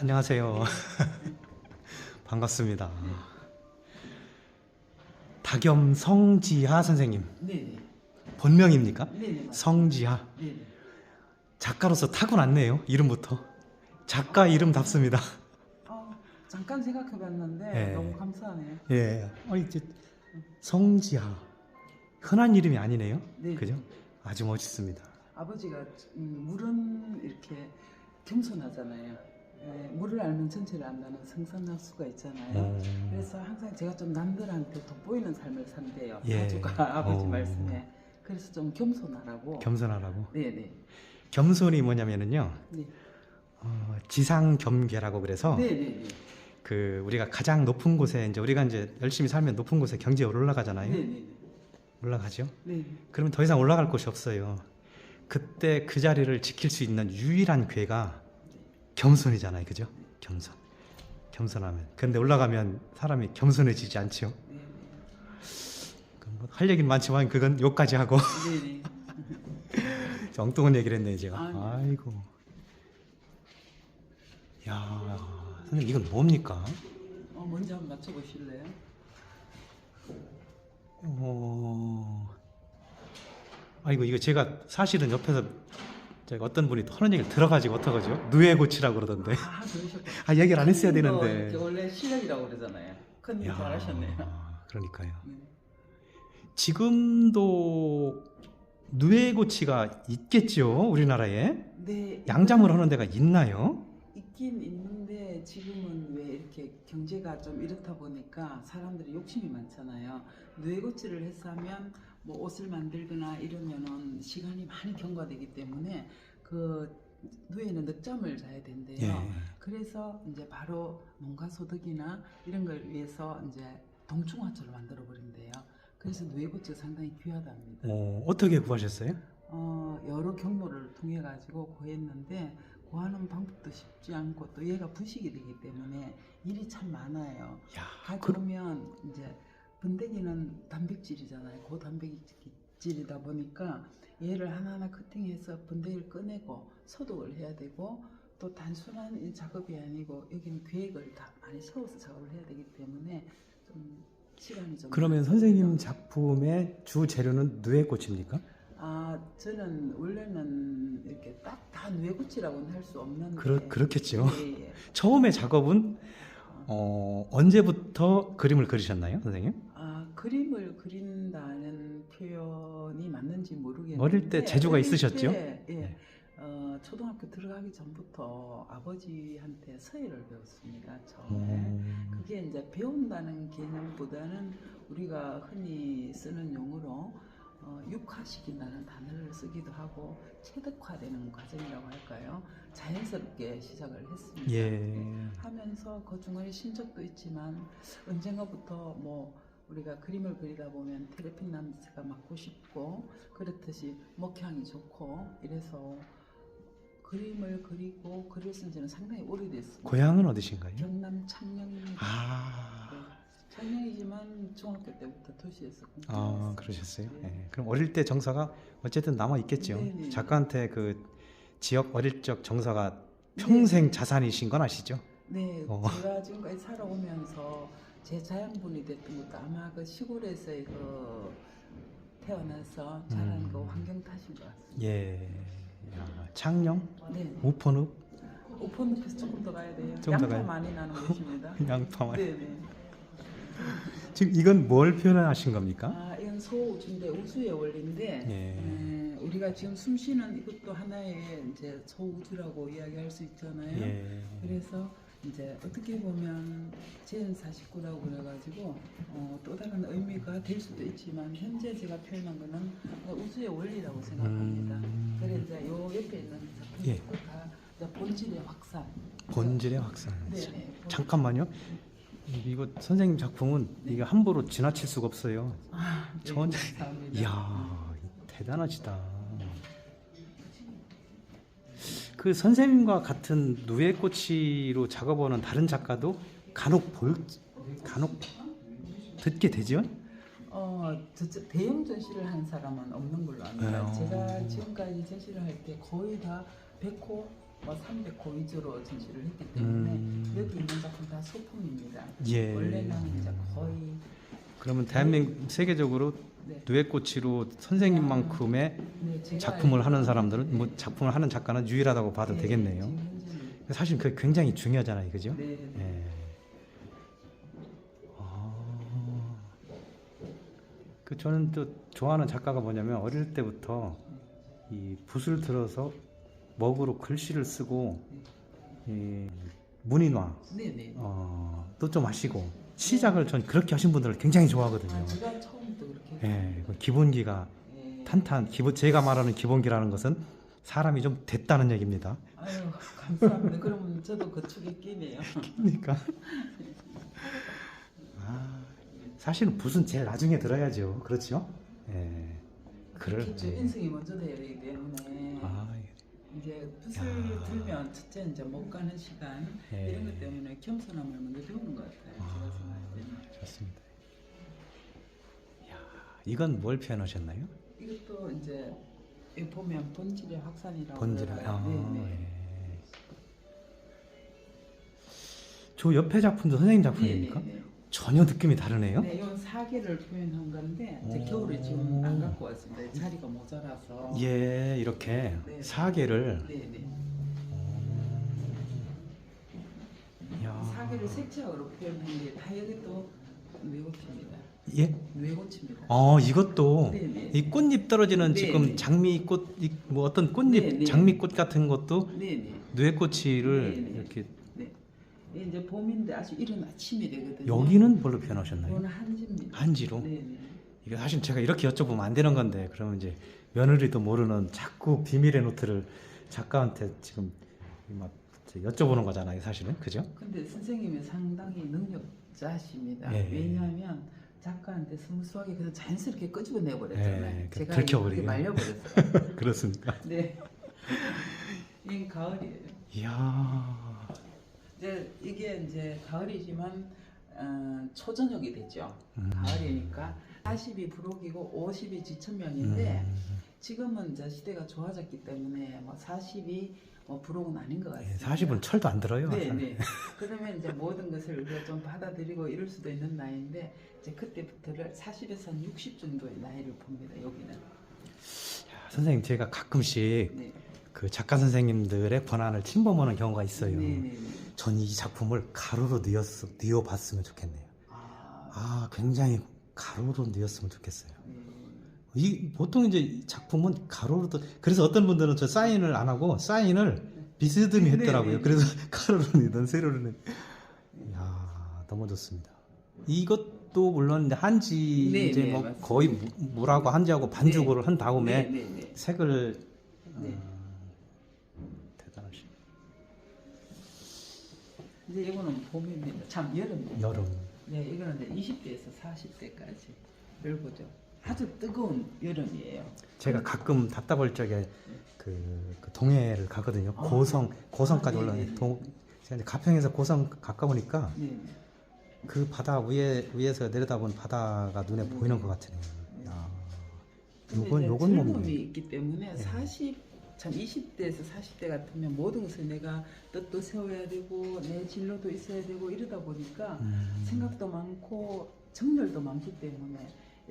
안녕하세요. 반갑습니다. 닭염 성지하 선생님. 네네. 본명입니까? 네네. 맞습니다. 성지하. 네네. 작가로서 타고났네요. 이름부터. 작가 이름답습니다. 잠깐 생각해봤는데 네. 너무 감사하네요. 예. 이제 성지하. 흔한 이름이 아니네요. 네. 그죠? 아주 멋있습니다. 아버지가 물은 이렇게 겸손하잖아요. 물을 알면 전체를 안다는 성선할 수가 있잖아요. 그래서 항상 제가 좀 남들한테 돋보이는 삶을 산대요. 예. 가족과 아버지 말씀에. 그래서 좀 겸손하라고. 겸손하라고. 네네. 겸손이 뭐냐면은요. 네. 지상겸계라고 그래서 네네네. 그 우리가 가장 높은 곳에 이제 우리가 이제 열심히 살면 높은 곳에 경제가 올라가잖아요. 네네네. 올라가죠. 네. 그러면 더 이상 올라갈 곳이 없어요. 그때 그 자리를 지킬 수 있는 유일한 괴가 겸손이잖아요. 그죠? 겸손. 겸손하면. 근데 올라가면 사람이 겸손해지지 않죠. 네네. 할 얘기는 많지만 그건 욕까지 하고 네네. 엉뚱한 얘기를 했네요 제가. 네. 아이고. 야, 선생님 이건 뭡니까? 먼저 한번 맞춰보실래요? 아이고 이거 제가 사실은 옆에서 제가 어떤 분이 하는 얘기를 들어가지고 어떡하죠? 누에고치라고 그러던데. 그러셨구나. 얘기를 안 했어야 이거 되는데. 원래 실력이라고 그러잖아요. 큰일 잘하셨네요. 그러니까요. 네. 지금도 누에고치가 있겠죠, 우리나라에? 네. 양잠을 하는 데가 있나요? 있긴 있는데 지금은 왜 이렇게 경제가 좀 이렇다 보니까 사람들이 욕심이 많잖아요. 누에고치를 해서 하면 뭐 옷을 만들거나 이러면은 시간이 많이 경과되기 때문에 그 누에는 늦잠을 자야 된대요. 예. 그래서 이제 바로 농가 소득이나 이런 걸 위해서 이제 동충하초를 만들어 버린대요. 그래서 누에고치가 상당히 귀하답니다. 어떻게 구하셨어요? 여러 경로를 통해 가지고 구했는데 구하는 방법도 쉽지 않고 또 얘가 부식이 되기 때문에 일이 참 많아요. 가져오면 이제 번데기는 단백질이잖아요. 고단백질이다 보니까 얘를 하나하나 커팅해서 번데기를 꺼내고 소독을 해야 되고 또 단순한 이 작업이 아니고 여기는 계획을 다 많이 세워서 작업을 해야 되기 때문에 좀 시간이 좀. 그러면 선생님 작품의 주 재료는 누에고치입니까? 저는 원래는 이렇게 딱 다 누에고치라고는 할 수 없는데. 그렇겠죠. 예. 처음에 작업은 언제부터 그림을 그리셨나요, 선생님? 그림을 그린다는 표현이 맞는지 모르겠는데 어릴 때 재주가 어릴 있으셨죠? 때, 예. 네. 초등학교 들어가기 전부터 아버지한테 서예를 배웠습니다. 처음에. 그게 이제 배운다는 개념보다는 우리가 흔히 쓰는 용어로 육화시킨다는 단어를 쓰기도 하고 체득화되는 과정이라고 할까요? 자연스럽게 시작을 했습니다. 예. 하면서 그 중간에 신적도 있지만 언젠가부터 뭐 우리가 그림을 그리다 보면 테레핀 냄새가 맡고 싶고 그렇듯이 목향이 좋고 이래서 그림을 그리고 글을 쓴 지는 상당히 오래됐습니다. 고향은 어디신가요? 경남 창녕입니다. 창녕이지만 중학교 때부터 도시에서 공부했어요. 그러셨어요? 네. 네. 그럼 어릴 때 정서가 어쨌든 남아 있겠죠. 네네. 작가한테 그 지역 어릴 적 정서가 평생 자산이신 건 아시죠? 네, 제가 지금까지 살아오면서 제 자양분이 됐던 것도 아마 그 시골에서의 그 태어나서 자란 그 환경 탓인 것 같습니다. 예. 창녕? 네. 우포늪? 오픈늪에서 조금 더 가야 돼요. 좀 더 양파 가요? 많이 나는 곳입니다. 양파만. 네네. 지금 이건 뭘 표현하신 겁니까? 이건 소우주인데 우주의 원리인데 예. 우리가 지금 숨쉬는 이것도 하나의 이제 소우주라고 이야기할 수 있잖아요. 예. 그래서 이제 어떻게 보면 제49라고 그래가지고 또 다른 의미가 될 수도 있지만 현재 제가 표현한 거는 우주의 원리라고 생각합니다. 그래서 이제 요 옆에 있는 작품도 다 본질의 확산. 본질의 확산. 네네. 잠깐만요. 이거 선생님 작품은 이게 함부로 지나칠 수가 없어요. 네, 감사합니다. 이야, 대단하시다. 그 선생님과 같은 누에꼬치로 작업하는 다른 작가도 간혹 듣게 되죠? 대형 전시를 한 사람은 없는 걸로 압니다. 제가 지금까지 전시를 할 때 거의 다 백호 뭐 300호 위주로 전시를 했기 때문에 여기 있는 작품 다 소품입니다. 원래는 이제 거의 그러면 대한민국 세계적으로 네. 누에꽃이로 선생님만큼의 네, 제가 작품을 하는 알기로는 사람들은 뭐 작품을 하는 작가는 유일하다고 봐도 네, 되겠네요. 지금 현재는 사실 그게 굉장히 중요하잖아요, 그죠? 네, 네. 예. 그 저는 또 좋아하는 작가가 뭐냐면 어릴 때부터 이 붓을 들어서 먹으로 글씨를 쓰고 이 문인화 네, 네. 또 좀 하시고 시작을 전 그렇게 하신 분들을 굉장히 좋아하거든요. 제가 처음부터 그렇게 예, 그 기본기가 탄탄 제가 말하는 기본기라는 것은 사람이 좀 됐다는 얘기입니다. 아유 감사합니다. 그러면 저도 그 축에 끼네요. 그러니까 사실은 붓은 제일 나중에 들어야죠. 그렇죠? 예. 그렇죠. 인생이 먼저 돼야 되기 때문에 이제 붓을 들면 첫째 이제 못 가는 시간 이런 것 때문에 겸손함을 먼저 배우는 것 같아요. 제가 생각할 때는. 좋습니다. 야, 이건 뭘 표현하셨나요? 이것도 이제 여기 보면 본질의 확산이라고 본질의 그래요. 네. 저 옆에 작품도 선생님 작품입니까? 네. 전혀 느낌이 다르네요. 네, 이건 사계를 표현한 건데 이제 겨울에 지금 안 갖고 왔습니다. 자리가 모자라서. 예, 이렇게 네. 사계를. 네. 야. 사계를 색채학으로 표현한 게 다 여기 또 뇌고치입니다. 예? 뇌고치입니다. 이것도 네네. 이 꽃잎 떨어지는 네네. 지금 장미꽃, 뭐 어떤 꽃잎, 네네. 장미꽃 같은 것도 네네. 뇌꼬치를 네네. 이렇게. 네. 이제 봄인데 아주 이른 아침이 되거든요. 여기는 뭘로 표현하셨나요? 이거는 한지입니다. 한지로. 네네. 이게 사실 제가 이렇게 여쭤보면 안 되는 건데 그러면 이제 며느리도 모르는 자꾸 비밀의 노트를 작가한테 지금 막 여쭤보는 거잖아요, 사실은. 그죠? 근데 선생님이 상당히 능력자십니다. 예. 왜냐하면 작가한테 스무스하게 그냥 자연스럽게 끄집어 내버렸잖아요. 예, 제가 들켜버리게. 이렇게 말려버렸어요. 그렇습니까? 네. 이 가을이에요. 이야. 이게 이제 가을이지만 초저녁이 되죠. 가을이니까 40이 부록이고 50이 지천명인데 지금은 이제 시대가 좋아졌기 때문에 뭐 40이 뭐 부록은 아닌 것 같습니다. 40은 철도 안 들어요. 네. 그러면 이제 모든 것을 우리가 좀 받아들이고 이럴 수도 있는 나이인데 이제 그때부터를 40에서 한 60 정도의 나이를 봅니다. 여기는. 야, 선생님 제가 가끔씩 네. 그 작가 선생님들의 권한을 침범하는 경우가 있어요. 네. 전 이 작품을 가로로 뉘어봤으면 좋겠네요. 굉장히 가로로 뉘었으면 좋겠어요. 이 보통 이제 이 작품은 가로로도 그래서 어떤 분들은 저 사인을 안 하고 사인을 비스듬히 했더라고요. 그래서 가로로는 세로로는. 이야, 너무 좋습니다. 이것도 물론 이제 한지 이제 뭐 맞습니다. 거의 물하고 한지하고 반죽을 한 다음에 색을 대단하시. 이제 이거는 봄입니다. 참 여름입니다. 여름. 네, 이거는 이제 20대에서 40대까지 열보죠. 아주 뜨거운 여름이에요. 제가 가끔 답답할 적에 그 동해를 가거든요. 고성까지 올라가요. 제가 이제 가평에서 고성 가까우니까 그 바다 위에서 내려다본 바다가 눈에 보이는 것 같으네요. 요건 젊음이 뭡니까? 있기 때문에 20대에서 40대 같으면 모든 것을 내가 뜻도 세워야 되고 내 진로도 있어야 되고 이러다 보니까 생각도 많고 정열도 많기 때문에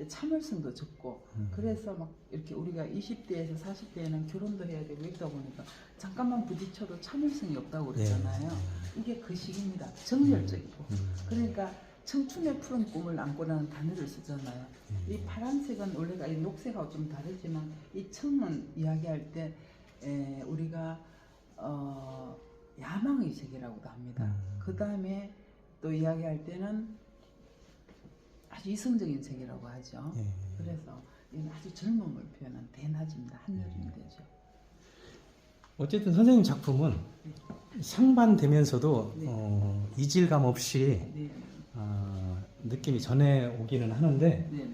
참을성도 적고 그래서 막 이렇게 우리가 20대에서 40대에는 결혼도 해야 되고 이러다 보니까 잠깐만 부딪혀도 참을성이 없다고 그러잖아요. 이게 그 시기입니다. 정열적이고 그러니까 청춘의 푸른 꿈을 안고라는 단어를 쓰잖아요. 이 파란색은 원래가 이 녹색하고 좀 다르지만 이 청은 이야기할 때 우리가 야망의 세계라고도 합니다. 그 다음에 또 이야기할 때는 아주 이성적인 세계라고 하죠. 그래서 이건 아주 젊음을 표현한 대낮입니다. 한여름이 되죠. 어쨌든 선생님 작품은 상반되면서도 이질감 없이 느낌이 전해 오기는 하는데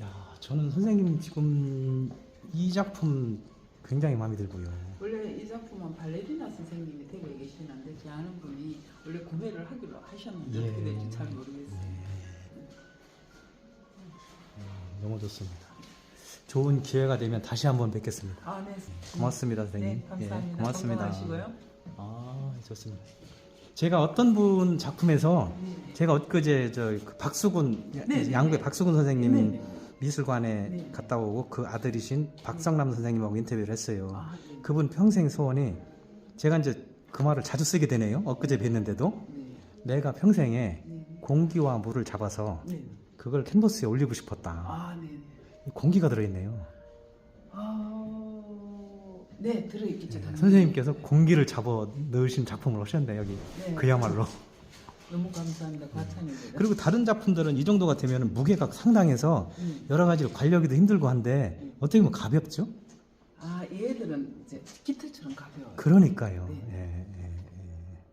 야, 저는 선생님 지금 이 작품 굉장히 마음에 들고요. 원래 이 작품은 발레리나 선생님이 되고 계시는데 제 아는 분이 원래 구매를 하기로 하셨는데 어떻게 될지 잘 모르겠어요. 너무 좋습니다. 좋은 기회가 되면 다시 한번 뵙겠습니다. 아, 네. 고맙습니다, 선생님. 네, 감사합니다. 예, 고맙습니다. 건강하시고요. 아, 좋습니다. 제가 어떤 분 작품에서 제가 엊그제 그 박수근 네, 양구의 네. 박수근 선생님 네, 네. 미술관에 네. 갔다 오고 그 아들이신 박성남 선생님하고 인터뷰를 했어요. 아, 네. 그분 평생 소원이 제가 이제 그 말을 자주 쓰게 되네요. 엊그제 뵀는데도 네. 내가 평생에 네. 공기와 물을 잡아서 네. 그걸 캔버스에 올리고 싶었다. 아, 네. 네. 공기가 들어있네요. 네, 들어있겠죠. 당연히. 선생님께서 공기를 잡아 넣으신 작품을 하셨네 여기. 네. 그야말로. 너무 감사합니다. 과찬입니다. 그리고 다른 작품들은 이 정도가 되면 무게가 상당해서 네. 여러 가지로 관리하기도 힘들고 한데 어떻게 보면 가볍죠? 아, 얘들은 이제 깃털처럼 가벼워요. 그러니까요. 네. 예,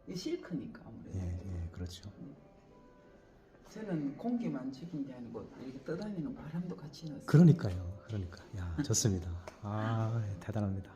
이게 실크니까 아무래도. 그렇죠. 저는 공기만 죽인 게 아니고 이렇게 떠다니는 바람도 같이 넣었어요. 그러니까. 야, 좋습니다. 대단합니다.